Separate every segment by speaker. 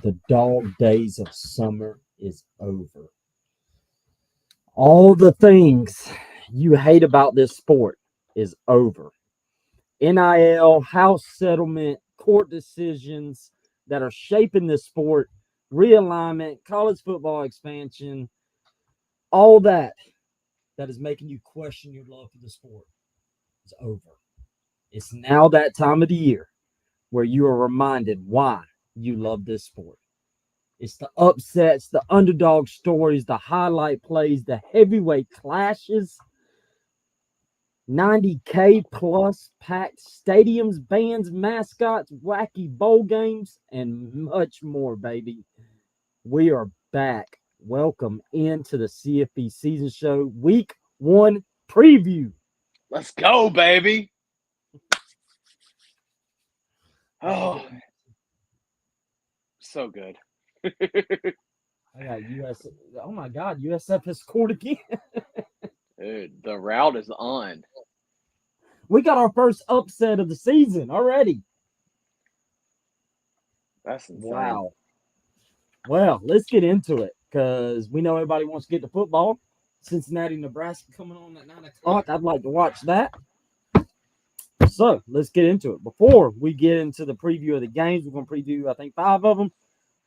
Speaker 1: The dog days of summer is over. All the things you hate about this sport is over. NIL, house settlement, court decisions that are shaping this sport, realignment, college football expansion, all that is making you question your love for the sport is over. It's now that time of the year where you are reminded why you love this sport. It's the upsets, the underdog stories, the highlight plays, the heavyweight clashes, 90K plus packed stadiums, bands, mascots, wacky bowl games, and much more, baby. We are back. Welcome into the CFB season show, week one preview.
Speaker 2: Let's go, baby. Oh, so good.
Speaker 1: I got US. Oh my God, USF has scored again.
Speaker 2: Dude, the route is on.
Speaker 1: We got our first upset of the season already.
Speaker 2: That's insane.
Speaker 1: Wow. Well, let's get into it because we know everybody wants to get to football. Cincinnati, Nebraska coming on at 9 o'clock. I'd like to watch that. So let's get into it. Before we get into the preview of the games, we're going to preview, I think, 5 of them.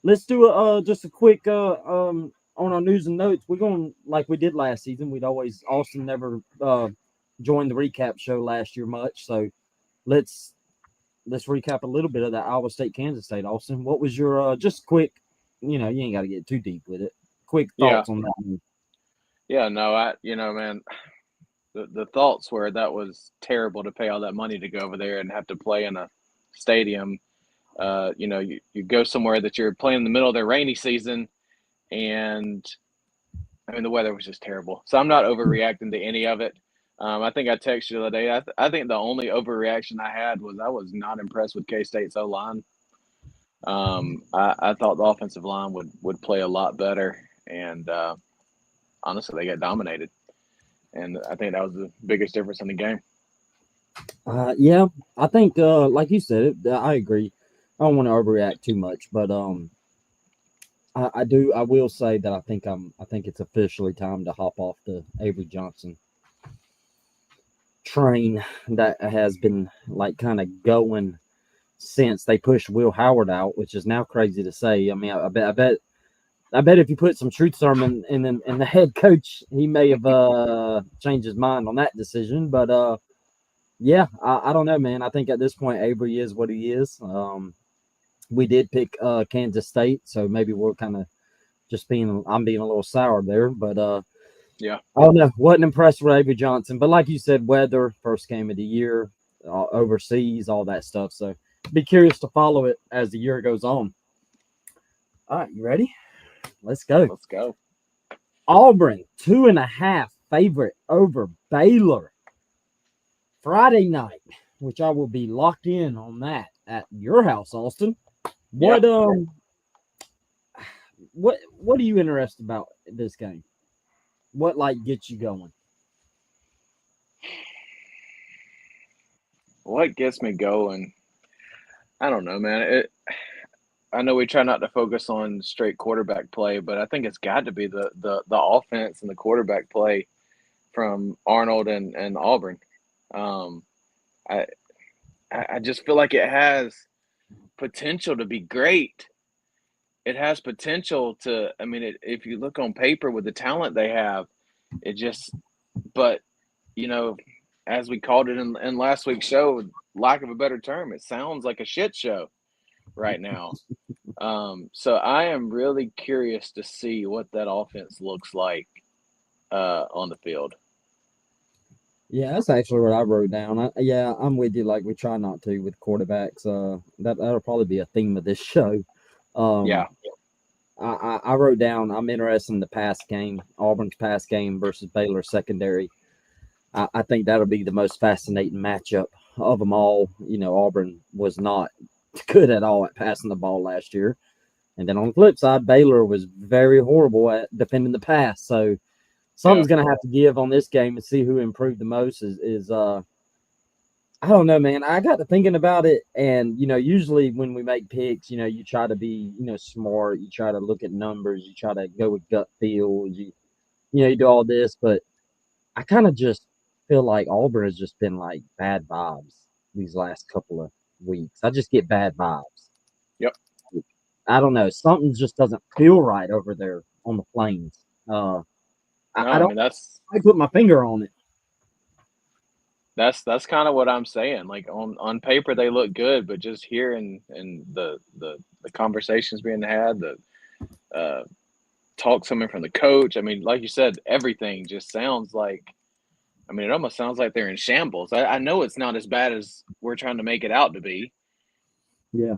Speaker 1: Let's do just a quick on our news and notes. We're going like we did last season. Austin never joined the recap show last year much. So let's recap a little bit of that Iowa State, Kansas State. Austin, what was your just quick? You ain't got to get too deep with it. Quick thoughts on that one.
Speaker 2: Yeah, no, man, the thoughts were that was terrible to pay all that money to go over there and have to play in a stadium. You go somewhere that you're playing in the middle of their rainy season, and I mean the weather was just terrible. So I'm not overreacting to any of it. I think I texted you the other day. I think the only overreaction I had was I was not impressed with K-State's O-line. I thought the offensive line would play a lot better, and honestly, they got dominated. And I think that was the biggest difference in the game.
Speaker 1: Yeah, I think like you said, I agree. I don't want to overreact too much, but I will say that I think it's officially time to hop off the Avery Johnson train that has been like kind of going since they pushed Will Howard out, which is now crazy to say. I mean, I bet if you put some truth serum in the head coach, he may have changed his mind on that decision. But yeah, I don't know, man. I think at this point, Avery is what he is. We did pick Kansas State, so maybe we're kind of just I'm being a little sour there. But
Speaker 2: yeah,
Speaker 1: I don't know. Wasn't impressed with Avery Johnson, but like you said, weather, first game of the year, overseas, all that stuff. So be curious to follow it as the year goes on. All right, you ready? Let's go.
Speaker 2: Let's go.
Speaker 1: Auburn, 2.5 favorite over Baylor. Friday night, which I will be locked in on that at your house, Austin. What what are you interested about this game? What gets you going?
Speaker 2: What gets me going? I don't know, man. I know we try not to focus on straight quarterback play, but I think it's got to be the offense and the quarterback play from Arnold and Auburn. I just feel like it has potential to be great. It has potential to. I mean, if you look on paper with the talent they have, it just. But as we called it in last week's show, lack of a better term, it sounds like a shit show right now. So I am really curious to see what that offense looks like on the field.
Speaker 1: Yeah, that's actually what I wrote down. I'm with you. Like we try not to with quarterbacks. That'll probably be a theme of this show.
Speaker 2: Yeah.
Speaker 1: I wrote down I'm interested in the pass game, Auburn's pass game versus Baylor secondary. I think that'll be the most fascinating matchup of them all. Auburn was not good at all at passing the ball last year. And then on the flip side, Baylor was very horrible at defending the pass. So something's going to have to give on this game and see who improved the most is I don't know, man. I got to thinking about it, and usually when we make picks, you try to be, smart. You try to look at numbers. You try to go with gut feels. You do all this, but I kind of just feel like Auburn has just been like bad vibes these last couple of weeks. I just get bad vibes.
Speaker 2: Yep.
Speaker 1: I don't know. Something just doesn't feel right over there on the plains.
Speaker 2: No,
Speaker 1: I
Speaker 2: I
Speaker 1: don't.
Speaker 2: mean
Speaker 1: I put my finger on it.
Speaker 2: that's kind of what I'm saying. Like on paper they look good, but just hearing and the conversations being had, the uh, talk coming from the coach. I mean, like you said, everything just sounds like. I mean, it almost sounds like they're in shambles. I know it's not as bad as we're trying to make it out to be,
Speaker 1: Yeah.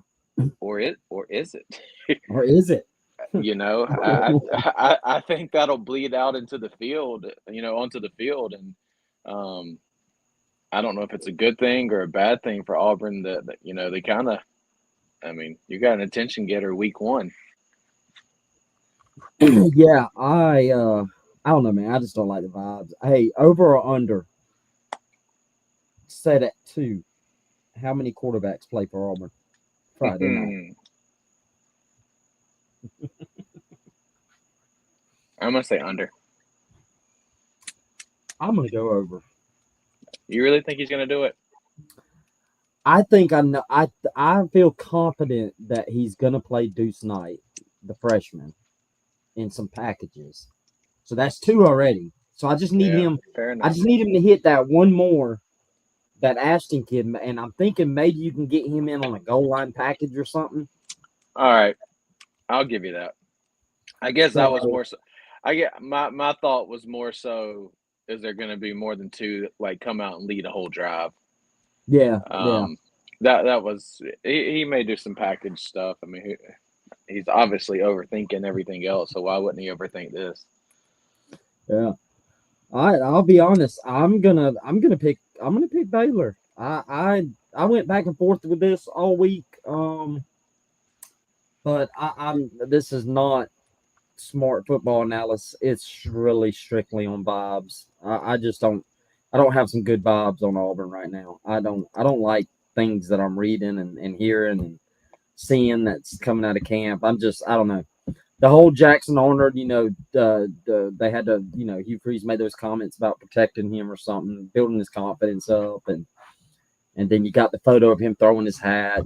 Speaker 2: or is it?
Speaker 1: Or is it?
Speaker 2: I think that'll bleed out into the field, onto the field, and um, I don't know if it's a good thing or a bad thing for Auburn that they kind of. I mean, you got an attention getter week one.
Speaker 1: Yeah. I don't know, man. I just don't like the vibes. Hey, over or under? Set at 2. How many quarterbacks play for Auburn Friday night?
Speaker 2: I'm gonna say under.
Speaker 1: I'm gonna go over.
Speaker 2: You really think he's gonna do it?
Speaker 1: I think I know. I feel confident that he's gonna play Deuce Knight, the freshman, in some packages. So that's 2 already. So I just need
Speaker 2: Yeah,
Speaker 1: him.
Speaker 2: fair
Speaker 1: I
Speaker 2: enough.
Speaker 1: just need him to hit that one more, that Ashton kid, and I'm thinking maybe you can get him in on a goal line package or something.
Speaker 2: All right, I'll give you that. I guess that was
Speaker 1: So
Speaker 2: more so. I get my thought was more so. Is there going to be more than two that like come out and lead a whole drive?
Speaker 1: yeah, yeah,
Speaker 2: Um, that was he may do some package stuff. I mean, he's obviously overthinking everything else, so why wouldn't he overthink this?
Speaker 1: yeah. All right, I'll be honest. I'm gonna pick Baylor. I went back and forth with this all week. But I'm this is not smart football analysis. It's really strictly on vibes. I just don't. I don't have some good vibes on Auburn right now. I don't like things that I'm reading and hearing and seeing that's coming out of camp. I don't know. The whole Jackson Arnold, they had to, Hugh Freeze made those comments about protecting him or something, building his confidence up, and then you got the photo of him throwing his hat.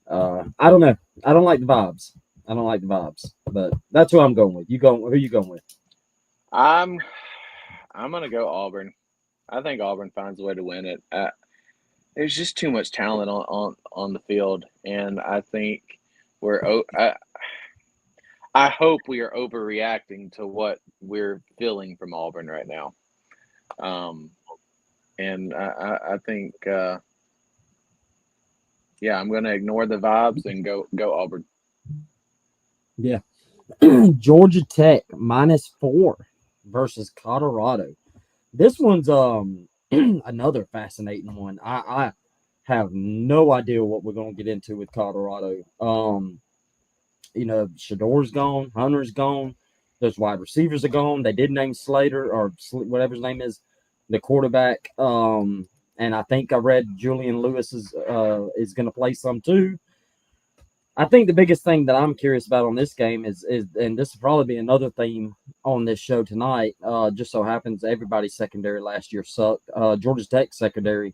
Speaker 1: I don't know. I don't like the vibes. I don't like the vibes, but that's who I'm going with. Who you going with?
Speaker 2: I'm I'm gonna go Auburn. I think Auburn finds a way to win it. There's just too much talent on the field, and I think we're. I hope we are overreacting to what we're feeling from Auburn right now. Um, and I think, yeah, I'm going to ignore the vibes and go Auburn.
Speaker 1: Yeah. Georgia Tech -4 versus Colorado. This one's another fascinating one. I have no idea what we're gonna get into with Colorado. Shador's gone, Hunter's gone, those wide receivers are gone. They did name Slater or whatever his name is, the quarterback. And I think I read Julian Lewis is going to play some too. I think the biggest thing that I'm curious about on this game is and this will probably be another theme on this show tonight. Just so happens everybody's secondary last year sucked. Georgia Tech secondary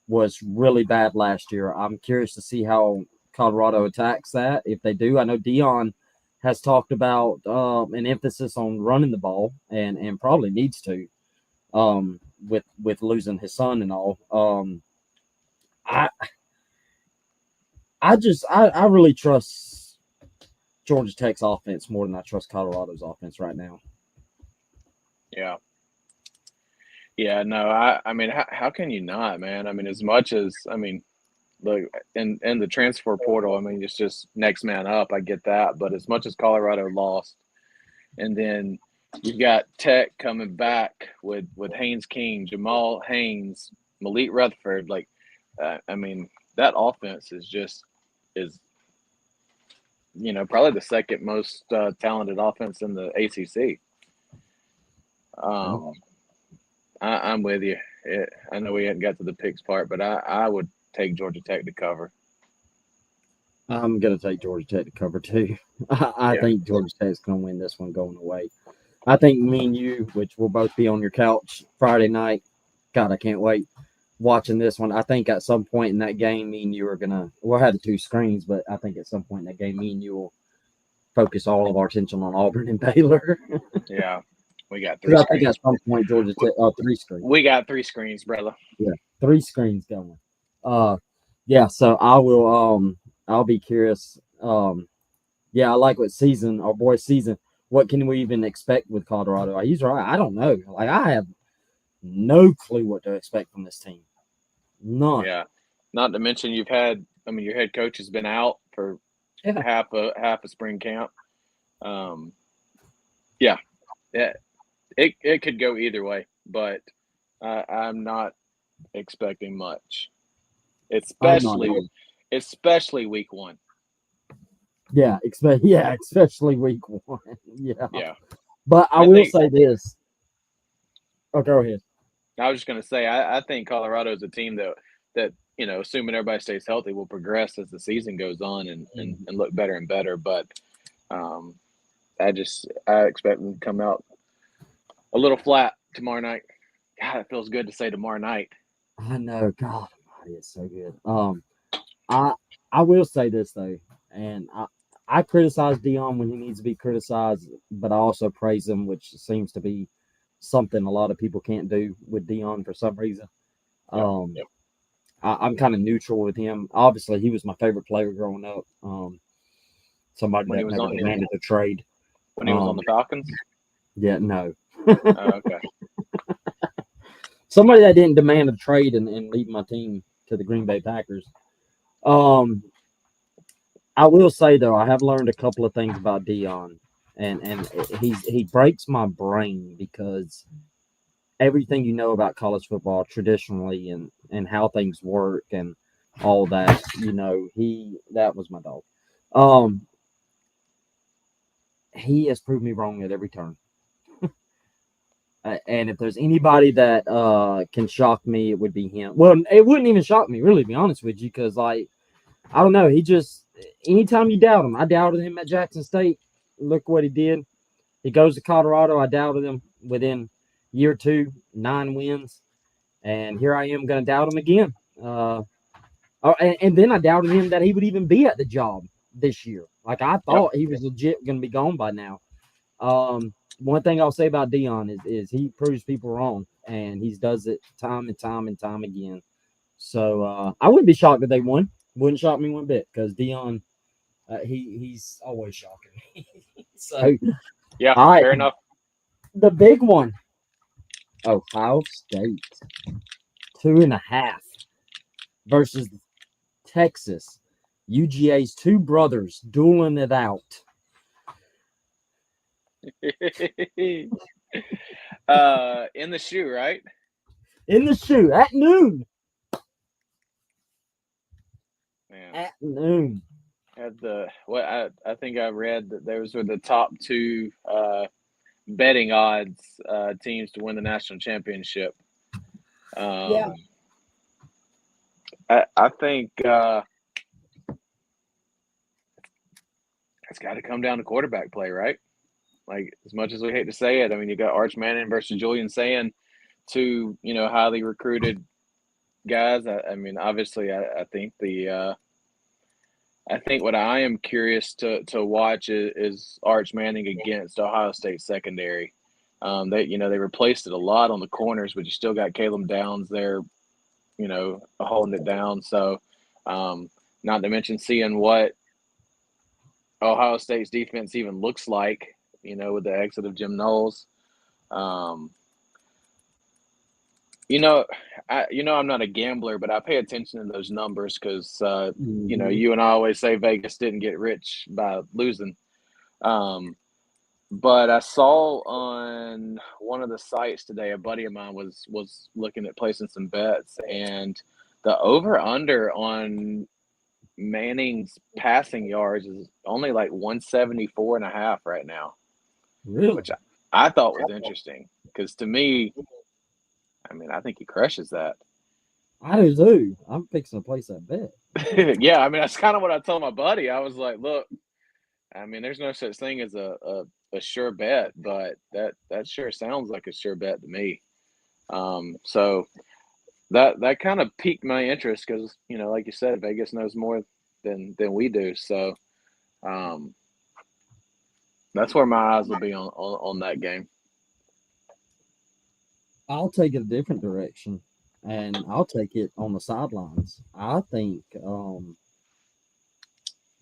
Speaker 1: was really bad last year. I'm curious to see how Colorado attacks that. If they do, I know Dion has talked about an emphasis on running the ball and probably needs to with losing his son and all. I I really trust Georgia Tech's offense more than I trust Colorado's offense right now.
Speaker 2: Yeah. Yeah, no, I mean, how can you not, man? I mean, as much as, I mean, look, in the transfer portal, I mean, it's just next man up. I get that. But as much as Colorado lost, and then you've got Tech coming back with Haynes King, Jamal Haynes, Malik Rutherford. Like, I mean, that offense is probably the second most talented offense in the ACC.
Speaker 1: Yeah.
Speaker 2: Um, I'm with you. I know we hadn't got to the picks part, but I would take Georgia Tech to cover.
Speaker 1: I'm gonna take Georgia Tech to cover too. I
Speaker 2: Yeah.
Speaker 1: think Georgia Tech's gonna win this one going away. I think me and you, which will both be on your couch Friday night. God, I can't wait watching this one. I think at some point in that game, me and you are gonna. We'll have the two screens, but I think at some point in that game, me and you will focus all of our attention on Auburn and Baylor.
Speaker 2: Yeah. We got three
Speaker 1: Because I think at
Speaker 2: screens.
Speaker 1: some point Georgia Tech, three screens.
Speaker 2: We got three screens, brother.
Speaker 1: Yeah, three screens going. Uh, yeah. So I will. I'll be curious. Yeah, I like what season our boy season. What can we even expect with Colorado? He's right. I don't know. Like I have no clue what to expect from this team. None.
Speaker 2: Yeah. Not to mention your head coach has been out for
Speaker 1: Yeah.
Speaker 2: half a spring camp. Um, yeah, yeah, it could go either way, but I'm not expecting much,
Speaker 1: I'm not.
Speaker 2: especially week one.
Speaker 1: Yeah, especially week one. Yeah.
Speaker 2: Yeah,
Speaker 1: But I
Speaker 2: I
Speaker 1: will
Speaker 2: think
Speaker 1: say this. Oh, go ahead.
Speaker 2: I was just going to say I think Colorado is a team that assuming everybody stays healthy, will progress as the season goes on and look better and better. But um, I expect them to come out a little flat tomorrow night. God, it feels good to say tomorrow night.
Speaker 1: I know. God, it's so good. I I will say this though, and I criticize Dion when he needs to be criticized, but I also praise him, which seems to be something a lot of people can't do with Dion for some reason.
Speaker 2: Yep.
Speaker 1: Um, I'm kind of neutral with him. Obviously, he was my favorite player growing up. Somebody
Speaker 2: When he
Speaker 1: that
Speaker 2: was
Speaker 1: never
Speaker 2: on
Speaker 1: demanded a trade.
Speaker 2: when he was on the Falcons.
Speaker 1: Yeah, no.
Speaker 2: Okay.
Speaker 1: Somebody that didn't demand a trade and leave my team to the Green Bay Packers. Um, I will say though, I have learned a couple of things about Dion, and he breaks my brain because everything you know about college football traditionally and how things work and all that, he that was my dog. Um, he has proved me wrong at every turn. And if there's anybody that can shock me, it would be him. Well, it wouldn't even shock me, really, to be honest with you, because like I don't know, he just anytime you doubt him, I doubted him at Jackson State. Look what he did. He goes to Colorado. I doubted him within year two, 9 wins, and here I am going to doubt him again. And then I doubted him that he would even be at the job this year. Like I
Speaker 2: Yep.
Speaker 1: thought he was legit going to be gone by now. One thing I'll say about Dion is he proves people wrong, and he does it time and time and time again. So I wouldn't be shocked if they won. Wouldn't shock me one bit because Dion, he's always shocking me. So
Speaker 2: Yeah.
Speaker 1: all right,
Speaker 2: Fair enough.
Speaker 1: the big one, Ohio State, 2.5 versus Texas. UGA's two brothers dueling it out.
Speaker 2: In the shoe, right?
Speaker 1: In the shoe at noon.
Speaker 2: Man.
Speaker 1: At noon.
Speaker 2: At the what I think I read that those were the top two betting odds teams to win the national championship.
Speaker 1: Yeah.
Speaker 2: Um, I think it's got to come down to quarterback play, right? Like as much as we hate to say it, I mean you got Arch Manning versus Julian Sand, two highly recruited guys. I mean obviously I think I think what I am curious to watch is Arch Manning against Ohio State secondary. They replaced it a lot on the corners, but you still got Caleb Downs there, holding it down. So, not to mention seeing what Ohio State's defense even looks like, with the exit of Jim Knowles. Um, you know, I'm not a gambler, but I pay attention to those numbers because
Speaker 1: Mhm.
Speaker 2: you and I always say Vegas didn't get rich by losing. Um, but I saw on one of the sites today, a buddy of mine was looking at placing some bets, and the over under on Manning's passing yards is only like 174.5 right now,
Speaker 1: Really?
Speaker 2: which I thought was interesting because to me, I mean, I think he crushes that.
Speaker 1: I do too. I'm fixing to place that bet.
Speaker 2: Yeah, I mean, that's kind of what I told my buddy. I was like, look, I mean, there's no such thing as a sure bet, but that sure sounds like a sure bet to me. So that kind of piqued my interest because like you said, Vegas knows more than we do. So um, that's where my eyes will be on that game.
Speaker 1: I'll take it a different direction, and I'll take it on the sidelines. I think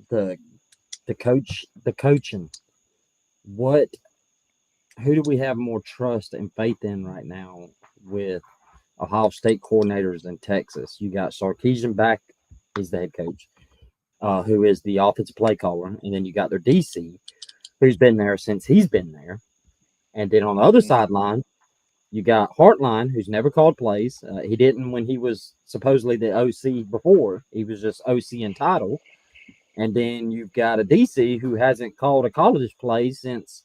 Speaker 1: the the coaching. What who do we have more trust and faith in right now with Ohio State coordinators in Texas? You got Sarkisian back, he's the head coach, who is the offensive play caller, and then you got their DC, who's been there since he's been there, and then on the other
Speaker 2: Mhm.
Speaker 1: sideline, you got Hartline, who's never called plays. He didn't when he was supposedly the OC before. He was just OC in title. And then you've got a DC who hasn't called a college play since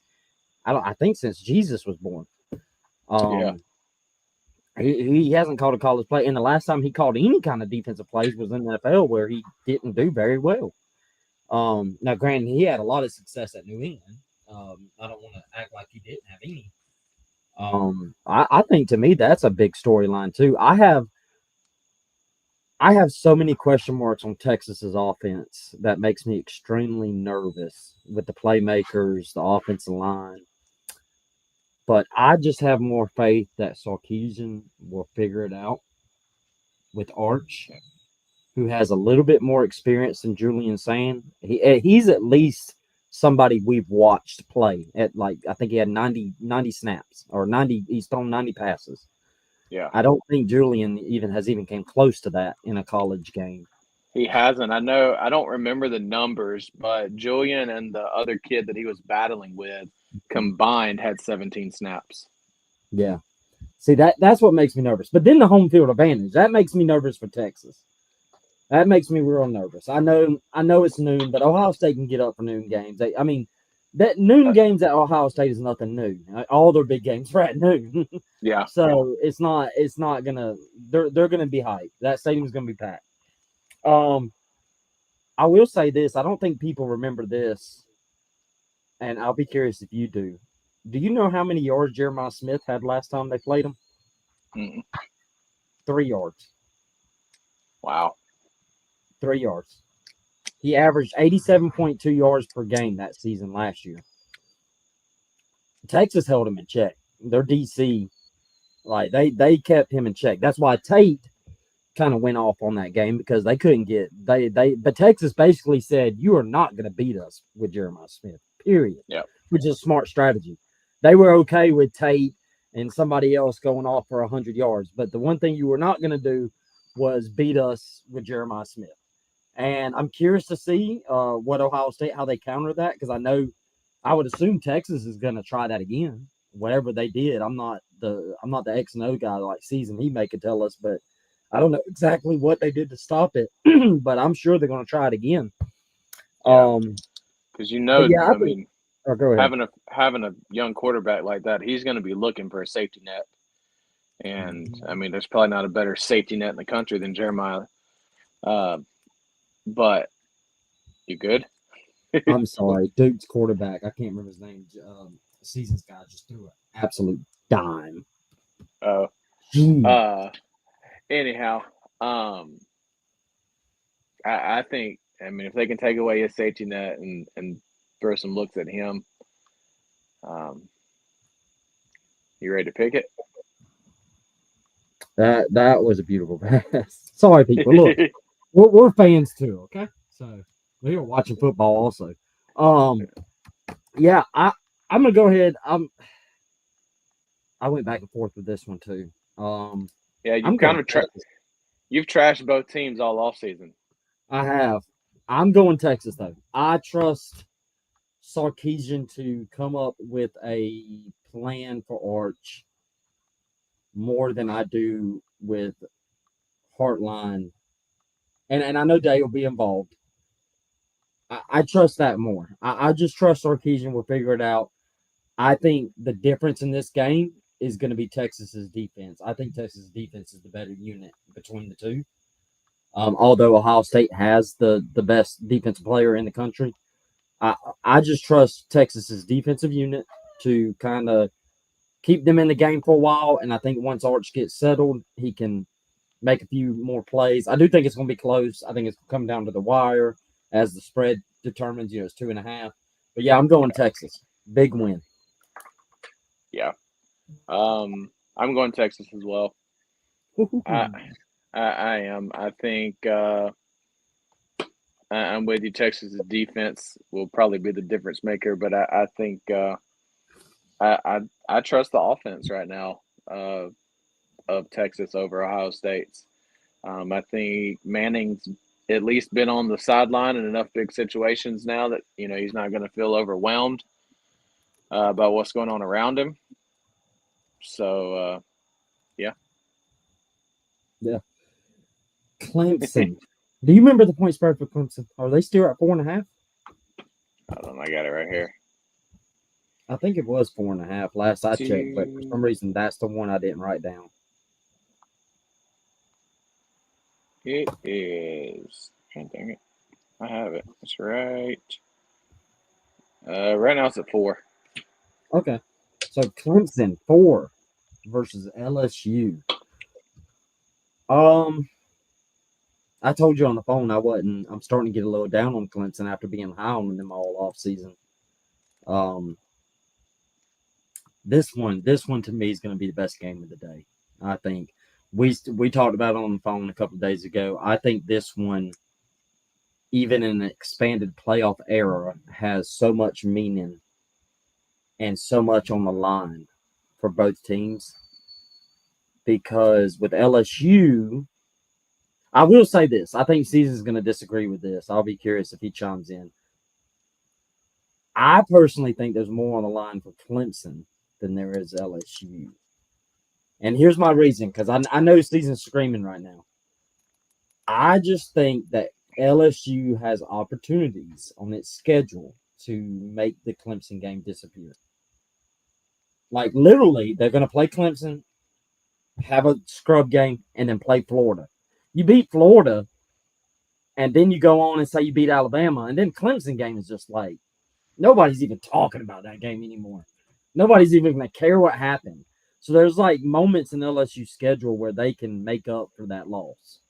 Speaker 1: I think since Jesus was born.
Speaker 2: Yeah,
Speaker 1: Um, he hasn't called a college play, and the last time he called any kind of defensive plays was in the NFL, where he didn't do very well. Now, granted, he had a lot of success at New England. I don't want to act like he didn't have any. I think to me that's a big storyline too. I have so many question marks on Texas's offense that makes me extremely nervous with the playmakers, the offensive line. But I just have more faith that Sarkisian will figure it out with Arch, who has a little bit more experience than Julian Sand. He's at least somebody we've watched play at, like, I think he had 90 snaps or 90. He's thrown 90 passes.
Speaker 2: yeah.
Speaker 1: I don't think Julian even came close to that in a college game.
Speaker 2: He hasn't. I know. I don't remember the numbers, but Julian and the other kid that he was battling with combined had 17 snaps.
Speaker 1: Yeah. See, that's what makes me nervous. But then the home field advantage, that makes me nervous for Texas. That makes me real nervous. I know it's noon, but Ohio State can get up for noon games. I mean, that noon
Speaker 2: Uh,
Speaker 1: games at Ohio State is nothing new. All their big games are at noon.
Speaker 2: yeah,
Speaker 1: So it's not gonna they're gonna be hyped. That stadium's gonna be packed. Um, I will say this, I don't think people remember this, and I'll be curious if you do. Do you know how many yards Jeremiah Smith had last time they played him?
Speaker 2: mm,
Speaker 1: 3 yards.
Speaker 2: wow.
Speaker 1: 3 yards. He averaged 87.2 yards per game that season last year. Texas held him in check. Their DC, like they kept him in check. That's why Tate kind of went off on that game, because they couldn't get but Texas basically said, you are not going to beat us with Jeremiah Smith, period.
Speaker 2: Yeah,
Speaker 1: Which is a smart strategy. They were okay with Tate and somebody else going off for 100 yards, but the one thing you were not going to do was beat us with Jeremiah Smith. And I'm curious to see what Ohio State, how they counter that, because I would assume Texas is going to try that again. Whatever they did, I'm not the X and O guy like Season he may could tell us, but I don't know exactly what they did to stop it. But I'm sure they're going to try it again.
Speaker 2: yeah.
Speaker 1: Um,
Speaker 2: Because
Speaker 1: but yeah, I
Speaker 2: I
Speaker 1: think.
Speaker 2: mean,
Speaker 1: Oh, go ahead.
Speaker 2: having a young quarterback like that, he's going to be looking for a safety net. And I mean, there's probably not a better safety net in the country than Jeremiah. Uh, but you good?
Speaker 1: I'm sorry, Duke's quarterback. I can't remember his name. Season's guy just threw an absolute dime.
Speaker 2: Oh,
Speaker 1: Gee.
Speaker 2: uh, anyhow, um, I think, I mean, if they can take away his safety net and throw some looks at him, um, you ready to pick
Speaker 1: That was a beautiful pass. Sorry, people. Look,
Speaker 2: it?
Speaker 1: we're fans too. Okay, so we are watching football also. Um, yeah, I'm gonna go ahead. I went back and forth with this one too.
Speaker 2: Yeah,
Speaker 1: I'm going Texas.
Speaker 2: you've trashed both teams all off season.
Speaker 1: I have. I'm going Texas though. I trust Sarkeesian to come up with a plan for Arch more than I do with Heartline, and I know Day will be involved. I trust that more. I just trust Sarkeesian will figure it out. I think the difference in this game is going to be Texas's defense. I think Texas defense is the better unit between the two. Although Ohio State has the best defensive player in the country, I I just trust Texas's defensive unit to kind of keep them in the game for a while. And I think once Arch gets settled, he can make a few more plays. I do think it's going to be close. I think it's coming down to the wire as the spread determines. It's 2.5. But yeah, I'm going Texas. Big win.
Speaker 2: Yeah. I'm going Texas as well. I I am. I think I'm with you. Texas's defense will probably be the difference maker, but I think I trust the offense right now of Texas over Ohio State's. I think Manning's at least been on the sideline in enough big situations now that he's not going to feel overwhelmed by what's going on around him. So yeah.
Speaker 1: Yeah. Clemson. Do you remember the point spread for Clemson? Are they still at 4.5?
Speaker 2: Hold on, I got it right here.
Speaker 1: I think it was 4.5 last I checked, but for some reason that's the one I didn't write down.
Speaker 2: It is. Oh, dang it. I have it. That's right. Right now it's at 4.
Speaker 1: Okay. So Clemson 4 versus LSU. I told you on the phone I'm starting to get a little down on Clemson after being high on them all off season. This one to me is going to be the best game of the day. I think we talked about it on the phone a couple of days ago. I think this one, even in an expanded playoff era, has so much meaning and so much on the line for both teams. Because with LSU, I will say this. I think Caesar's going to disagree with this. I'll be curious if he chimes in. I personally think there's more on the line for Clemson than there is LSU. And here's my reason, because I know Caesar's screaming right now. I just think that LSU has opportunities on its schedule to make the Clemson game disappear. Like, literally, they're going to play Clemson, have a scrub game, and then play Florida. You beat Florida, and then you go on and say you beat Alabama, and then Clemson game is just like, nobody's even talking about that game anymore. Nobody's even going to care what happened. So there's like moments in LSU's schedule where they can make up for that loss.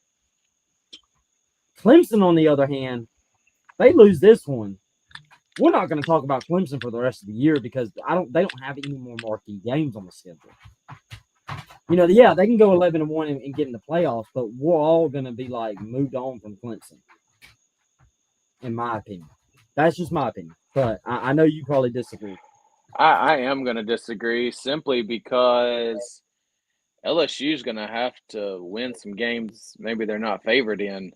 Speaker 1: Clemson, on the other hand, they lose this one. We're not going to talk about Clemson for the rest of the year because they don't have any more marquee games on the schedule. Yeah, they can go 11-1 and get in the playoffs, but we're all going to be like moved on from Clemson, in my opinion. That's just my opinion, but I know you probably disagree.
Speaker 2: I am going to disagree simply because LSU is going to have to win some games maybe they're not favored in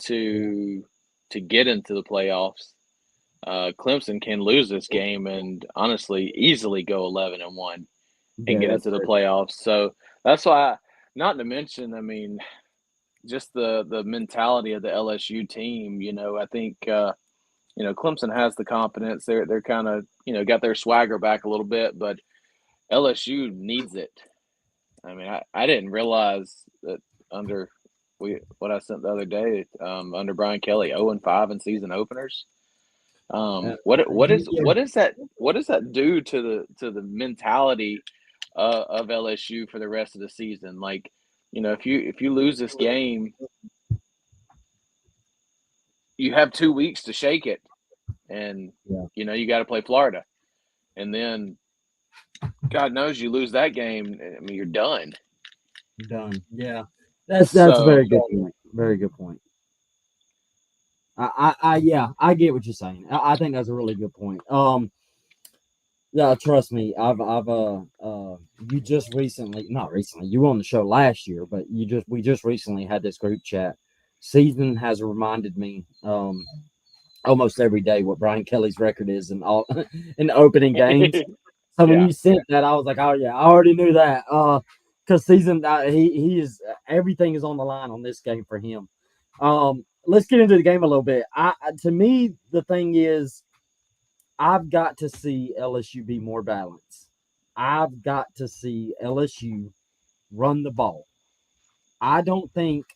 Speaker 2: to get into the playoffs. Clemson can lose this game and honestly easily go 11-1 and get into the playoffs. So that's why, not to mention, I mean, just the mentality of the LSU team. I think Clemson has the confidence. They're kind of got their swagger back a little bit, but LSU needs it. I mean, I didn't realize that under what I sent the other day under Brian Kelly, 0-5 in season openers. What does that do to the mentality of LSU for the rest of the season? Like, if you lose this game, you have 2 weeks to shake it, and you got to play Florida, and then God knows you lose that game. I mean, you're done.
Speaker 1: Done. Yeah, that's a very good point. Very good point. I get what you're saying. I think that's a really good point. Yeah, trust me. You just recently, not recently, you were on the show last year, but we just recently had this group chat. Season has reminded me, almost every day what Brian Kelly's record is in all in opening games. So when you sent that, I was like, oh yeah, I already knew that. Because season he is everything is on the line on this game for him. Let's get into the game a little bit. To me, the thing is, I've got to see LSU be more balanced. I've got to see LSU run the ball. I don't think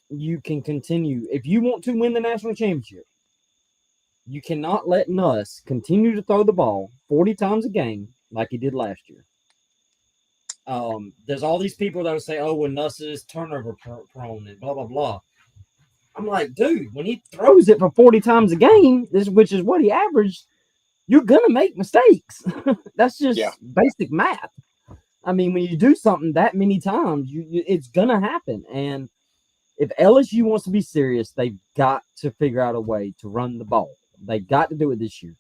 Speaker 1: you can continue. If you want to win the national championship, you cannot let Nuss continue to throw the ball 40 times a game like he did last year. There's all these people that will say, oh, when Nuss is turnover prone and blah, blah, blah. I'm like, dude, when he throws it for 40 times a game, which is what he averaged, you're going to make mistakes. That's just basic math. I mean, when you do something that many times, it's going to happen. And if LSU wants to be serious, they've got to figure out a way to run the ball. They got to do it this year.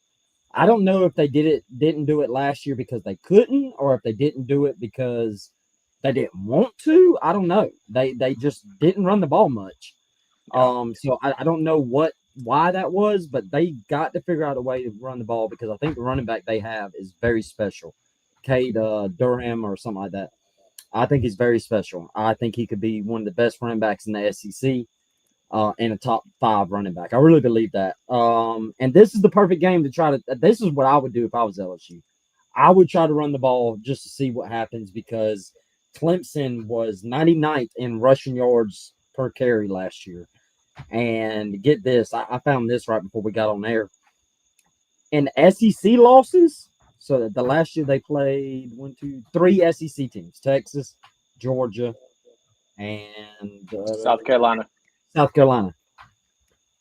Speaker 1: I don't know if they didn't do it last year because they couldn't, or if they didn't do it because they didn't want to. I don't know. They just didn't run the ball much. So I don't know why that was, but they got to figure out a way to run the ball because I think the running back they have is very special. Cade Durham or something like that. I think he's very special. I think he could be one of the best running backs in the SEC. And a top 5 running back. I really believe that. And this is the perfect game to try to. This is what I would do if I was LSU. I would try to run the ball just to see what happens because Clemson was 99th in rushing yards per carry last year. And get this, I found this right before we got on air. In SEC losses, so the last year they played 3 SEC teams: Texas, Georgia, and
Speaker 2: South Carolina.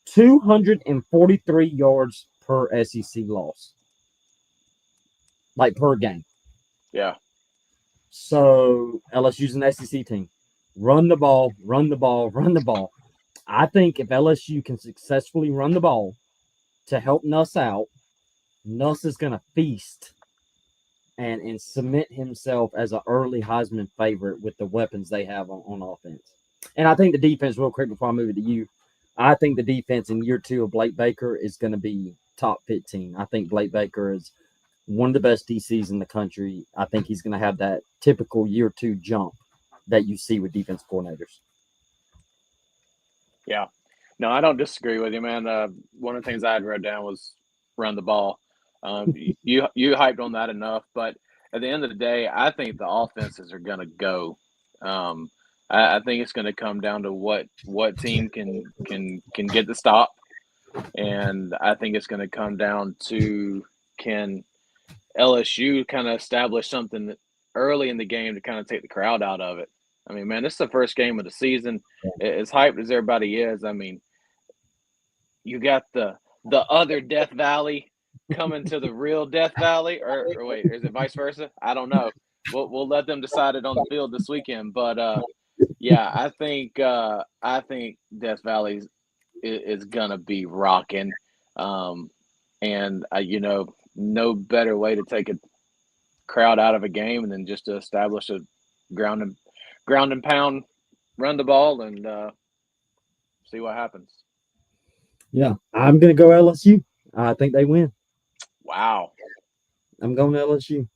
Speaker 1: 243 yards per SEC loss, like per game.
Speaker 2: Yeah.
Speaker 1: So LSU's an SEC team. Run the ball, run the ball, run the ball. I think if LSU can successfully run the ball to help Nuss out, Nuss is going to feast and cement himself as an early Heisman favorite with the weapons they have on offense. And I think the defense, real quick before I move it to you, I think the defense in year 2 of Blake Baker is going to be top 15. I think Blake Baker is one of the best DCs in the country. I think he's going to have that typical year 2 jump that you see with defense coordinators.
Speaker 2: Yeah. No, I don't disagree with you, man. One of the things I had wrote down was run the ball. You hyped on that enough, but at the end of the day, I think the offenses are going to go. I think it's going to come down to what team can get the stop, and I think it's going to come down to can LSU kind of establish something early in the game to kind of take the crowd out of it. I mean, man, this is the first game of the season. As hyped as everybody is, I mean, you got the other Death Valley coming to the real Death Valley, or wait, is it vice versa? I don't know. We'll let them decide it on the field this weekend. But yeah, I think Death Valley is gonna be rocking, and no better way to take a crowd out of a game than just to establish a ground and pound, run the ball, and see what happens.
Speaker 1: Yeah, I'm going to go LSU. I think they win.
Speaker 2: Wow.
Speaker 1: I'm going LSU.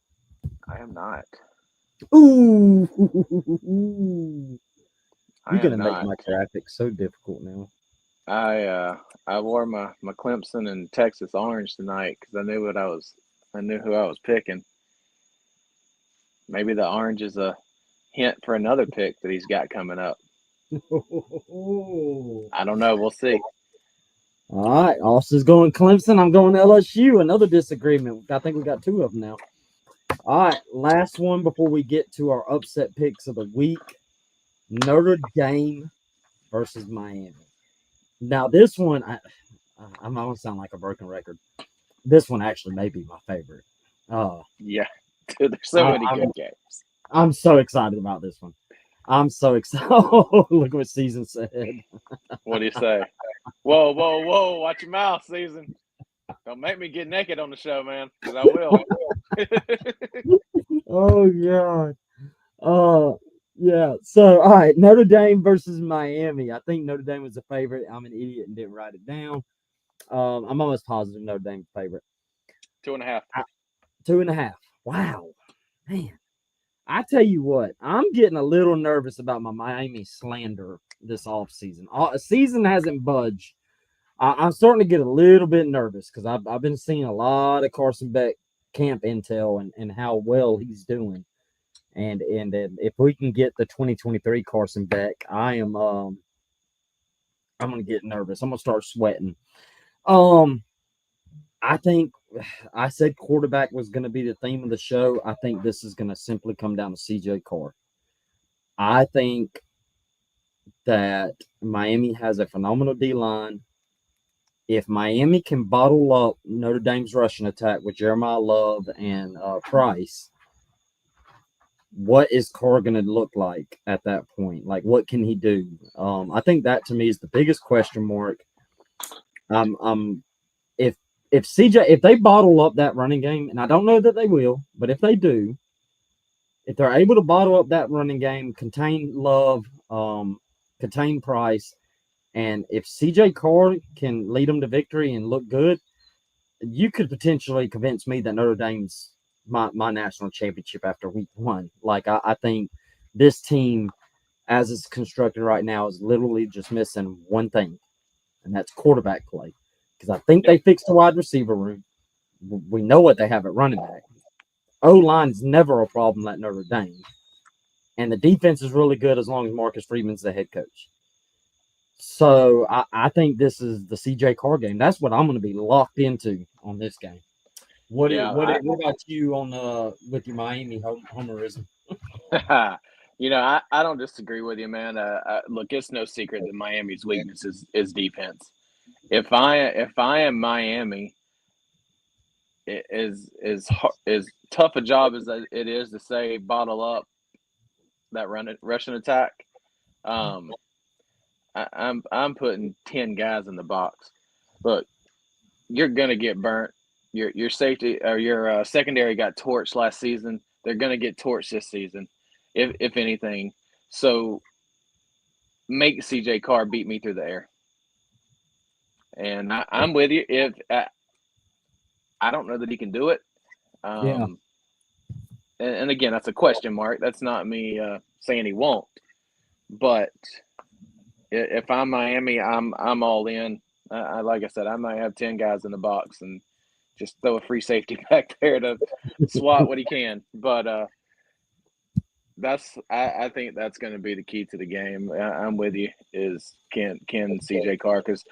Speaker 2: I am not.
Speaker 1: Ooh. You're going to make my graphics so difficult now.
Speaker 2: I wore my Clemson and Texas orange tonight because I knew who I was picking. Maybe the orange is a hint for another pick that he's got coming up. I don't know. We'll see.
Speaker 1: All right. Austin's going Clemson. I'm going LSU. Another disagreement. I think we got 2 of them now. All right. Last one before we get to our upset picks of the week. Notre Dame versus Miami. Now, this one, I'm going to sound like a broken record. This one actually may be my favorite.
Speaker 2: Yeah. Dude, there's so many good games.
Speaker 1: I'm so excited about this one. I'm so excited. Oh, look what Season said.
Speaker 2: What do you say? Whoa, whoa, whoa. Watch your mouth, Season. Don't make me get naked on the show, man, because I will.
Speaker 1: Oh, God. Yeah. So, all right. Notre Dame versus Miami. I think Notre Dame was a favorite. I'm an idiot and didn't write it down. I'm almost positive Notre Dame favorite.
Speaker 2: 2.5.
Speaker 1: 2.5. Wow. Man. I tell you what, I'm getting a little nervous about my Miami slander this offseason. A season hasn't budged. I'm starting to get a little bit nervous because I've been seeing a lot of Carson Beck camp intel and how well he's doing. And if we can get the 2023 Carson Beck, I'm gonna get nervous. I'm gonna start sweating. Um, I think I said quarterback was gonna be the theme of the show. I think this is gonna simply come down to CJ Carr. I think that Miami has a phenomenal D line. If Miami can bottle up Notre Dame's rushing attack with Jeremiah Love and Price, what is Carr going to look like at that point? Like, what can he do? I think that to me is the biggest question mark. If if they bottle up that running game, and I don't know that they will, but if they do, if they're able to bottle up that running game, contain Love, contain Price, and if CJ Carr can lead them to victory and look good, you could potentially convince me that Notre Dame's my national championship after week one. Like I think this team, as it's constructed right now, is literally just missing one thing, and that's quarterback play. Because I think they fixed the wide receiver room. We know what they have at running back. O line is never a problem at Notre Dame, and the defense is really good as long as Marcus Freeman's the head coach. So I think this is the CJ Carr game. That's what I'm going to be locked into on this game. What about you on with your Miami homerism?
Speaker 2: I don't disagree with you, man. Look, it's no secret that Miami's weakness is defense. If I am Miami, it is tough a job as it is to say bottle up that rushing attack. I'm putting 10 guys in the box. Look, you're gonna get burnt. Your safety or your secondary got torched last season. They're gonna get torched this season, if anything. So make CJ Carr beat me through the air. And I'm with you. If I don't know that he can do it.
Speaker 1: Yeah.
Speaker 2: And again, that's a question mark. That's not me saying he won't. But if I'm Miami, I'm all in. Like I said, I might have 10 guys in the box and just throw a free safety back there to swat what he can. But I think that's going to be the key to the game. I'm with you. Is can CJ Carr, because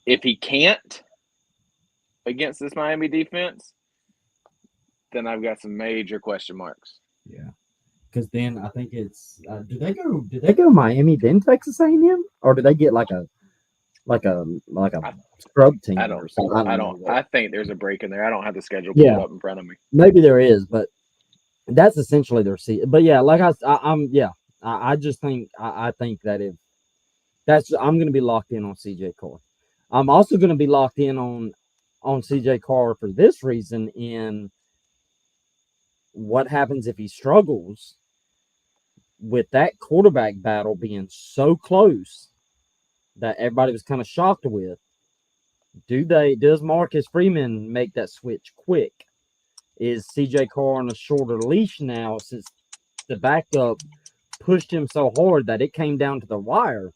Speaker 2: if he can't against this Miami defense, then I've got some major question marks.
Speaker 1: Yeah. Because then I think it's do they go Miami then Texas A&M, or do they get like a scrub team?
Speaker 2: I don't. I think there's a break in there. I don't have the schedule pulled up in front of me.
Speaker 1: Maybe there is, but that's essentially their season. But yeah, like I just think I think that if I'm going to be locked in on CJ Carr. I'm also going to be locked in on CJ Carr for this reason. In what happens if he struggles with that quarterback battle being so close that everybody was kind of shocked with? Does Marcus Freeman make that switch quick? Is CJ Carr on a shorter leash now since the backup pushed him so hard that it came down to the wire?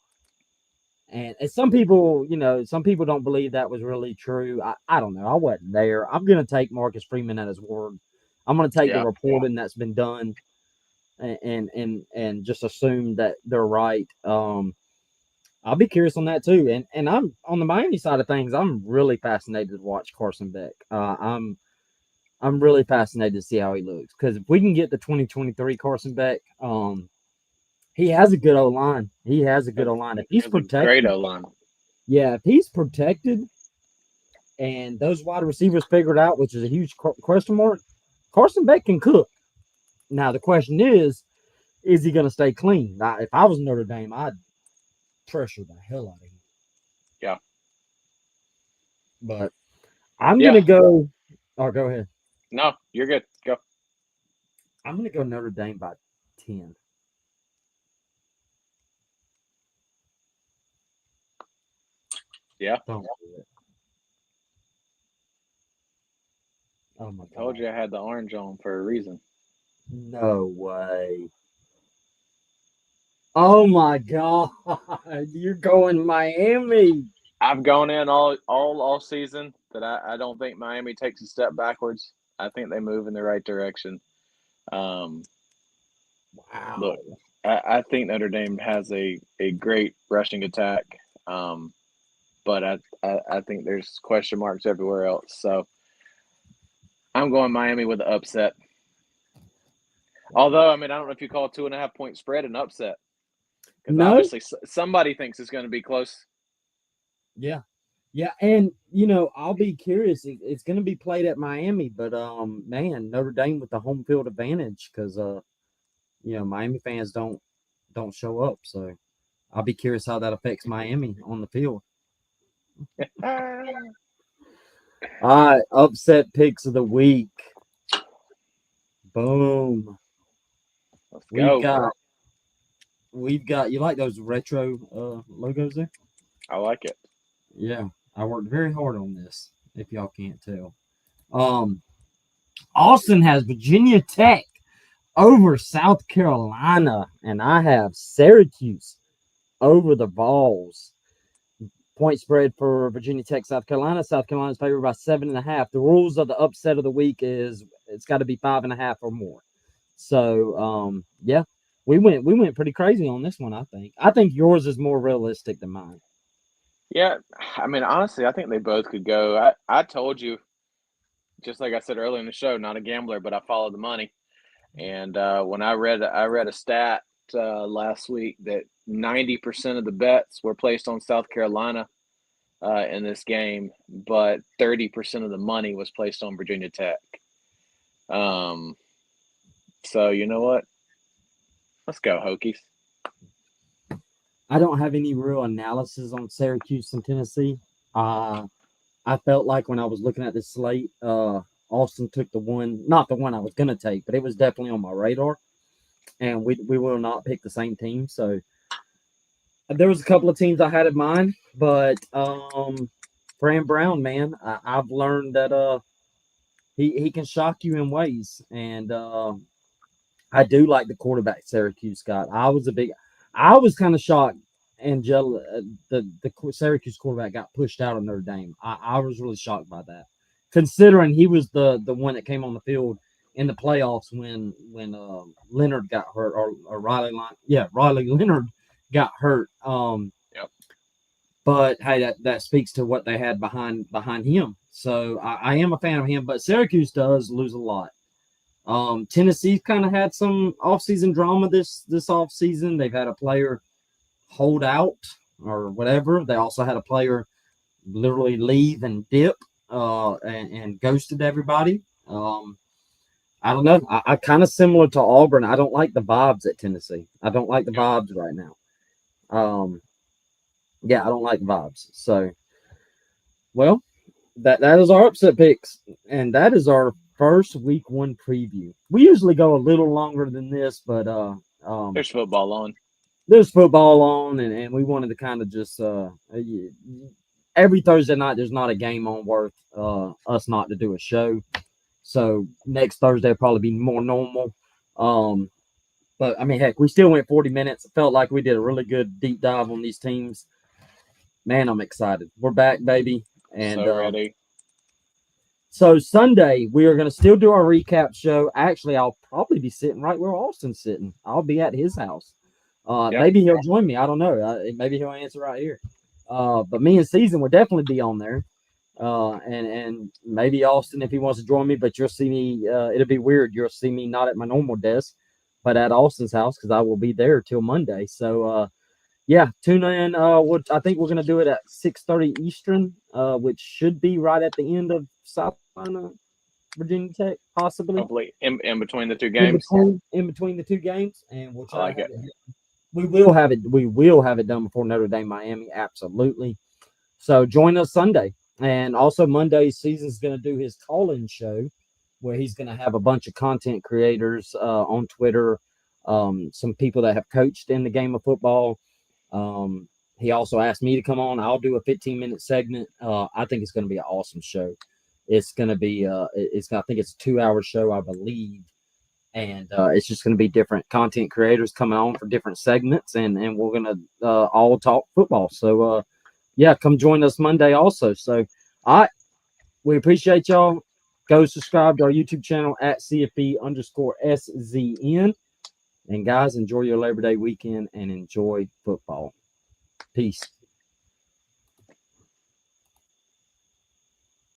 Speaker 1: And some people, don't believe that was really true. I don't know. I wasn't there. I'm going to take Marcus Freeman at his word. I'm going to take the reporting that's been done and just assume that they're right. I'll be curious on that too. And I'm on the Miami side of things. I'm really fascinated to watch Carson Beck. I'm really fascinated to see how he looks, because if we can get the 2023 Carson Beck, he has a good O line. He has a good O line. If he's protected,
Speaker 2: great O line.
Speaker 1: Yeah, if he's protected, and those wide receivers figured out, which is a huge question mark, Carson Beck can cook. Now the question is he going to stay clean? Now, if I was Notre Dame, I'd pressure the hell out of him.
Speaker 2: Yeah.
Speaker 1: But I'm going to go. Oh, go ahead.
Speaker 2: No, you're good. Go.
Speaker 1: I'm going to go Notre Dame by 10.
Speaker 2: Yeah.
Speaker 1: Don't do it. Oh my God.
Speaker 2: I told you I had the orange on for a reason.
Speaker 1: No way. Oh my God. You're going Miami.
Speaker 2: I've gone in all season that I don't think Miami takes a step backwards. I think they move in the right direction. Um,
Speaker 1: Wow.
Speaker 2: look, I think Notre Dame has a great rushing attack, um, but I think there's question marks everywhere else. So I'm going Miami with the upset. Although, I mean, I don't know if you call a 2.5 point spread an upset because
Speaker 1: No.
Speaker 2: obviously somebody thinks it's going to be close.
Speaker 1: Yeah. Yeah, and I'll be curious. It's going to be played at Miami, but man, Notre Dame with the home field advantage because Miami fans don't show up. So I'll be curious how that affects Miami on the field.
Speaker 2: Ah,
Speaker 1: All right, upset picks of the week. Boom.
Speaker 2: let's
Speaker 1: We've
Speaker 2: go.
Speaker 1: got we've got. You like those retro logos there?
Speaker 2: I like it.
Speaker 1: Yeah, I worked very hard on this. If y'all can't tell, um, Austin has Virginia Tech over South Carolina, and I have Syracuse over the Vols. Point spread for Virginia Tech, South Carolina. South Carolina's favored by 7.5. The rules of the upset of the week is it's got to be 5.5 or more. So, yeah, we went pretty crazy on this one. I think yours is more realistic than mine.
Speaker 2: Yeah, I mean, honestly, I think they both could go. I told you, just like I said earlier in the show, not a gambler, but I follow the money. And when I read a stat last week that 90% of the bets were placed on South Carolina in this game, but 30% of the money was placed on Virginia Tech. Um, so you know what? Let's go Hokies.
Speaker 1: I don't have any real analysis on Syracuse and Tennessee. Uh, I felt like when I was looking at this slate, Austin took the one, not the one I was going to take, but it was definitely on my radar. And we will not pick the same team. So there was a couple of teams I had in mind, but Fran Brown, man, I've learned that he can shock you in ways, and I do like the quarterback Syracuse got. I was kind of shocked. Angela, the Syracuse quarterback got pushed out of Notre Dame. I was really shocked by that, considering he was the one that came on the field in the playoffs when Leonard got hurt or Riley Leonard got hurt.
Speaker 2: Yep.
Speaker 1: But hey, that speaks to what they had behind him. So I am a fan of him, but Syracuse does lose a lot. Tennessee's kind of had some offseason drama this offseason. They've had a player hold out or whatever. They also had a player literally leave and dip and ghosted everybody. I don't know. I kind of similar to Auburn. I don't like the vibes at Tennessee. I don't like the
Speaker 2: Yep.
Speaker 1: vibes right now. Yeah, I don't like the vibes. So, well, that is our upset picks, and that is our first week one preview. We usually go a little longer than this, but
Speaker 2: There's football on.
Speaker 1: there's football on, and we wanted to kind of just every Thursday night there's not a game on worth us not to do a show. So next Thursday will probably be more normal. But I mean, heck, we still went 40 minutes. It felt like we did a really good deep dive on these teams. Man, I'm excited. We're back, baby. And
Speaker 2: So ready.
Speaker 1: so Sunday, we are going to still do our recap show. Actually, I'll probably be sitting right where Austin's sitting. I'll be at his house.
Speaker 2: Yep.
Speaker 1: Maybe he'll join me. I don't know. Maybe he'll answer right here. But me and Season will definitely be on there. And maybe Austin if he wants to join me. But you'll see me. It'll be weird. You'll see me not at my normal desk, but at Austin's house because I will be there till Monday. So yeah, tune in. I think we're gonna do it at 6:30 Eastern, which should be right at the end of South Carolina, Virginia Tech, possibly
Speaker 2: Hopefully in between the two games.
Speaker 1: in between the two games, and we'll
Speaker 2: I
Speaker 1: try
Speaker 2: like
Speaker 1: to have
Speaker 2: it.
Speaker 1: it. We will have it. We will have it done before Notre Dame, Miami. Absolutely. So join us Sunday, and also Monday. Season's gonna do his call-in show, where he's gonna have a bunch of content creators on Twitter, some people that have coached in the game of football. He also asked me to come on. I'll do a 15-minute segment. I think it's going to be an awesome show. It's going to be I think it's a 2-hour show, I believe, and it's just going to be different content creators coming on for different segments, and we're going to all talk football. So yeah, come join us Monday also. So all right, we appreciate y'all. Go subscribe to our YouTube channel at CFB_SZN. And guys, enjoy your Labor Day weekend and enjoy football. Peace.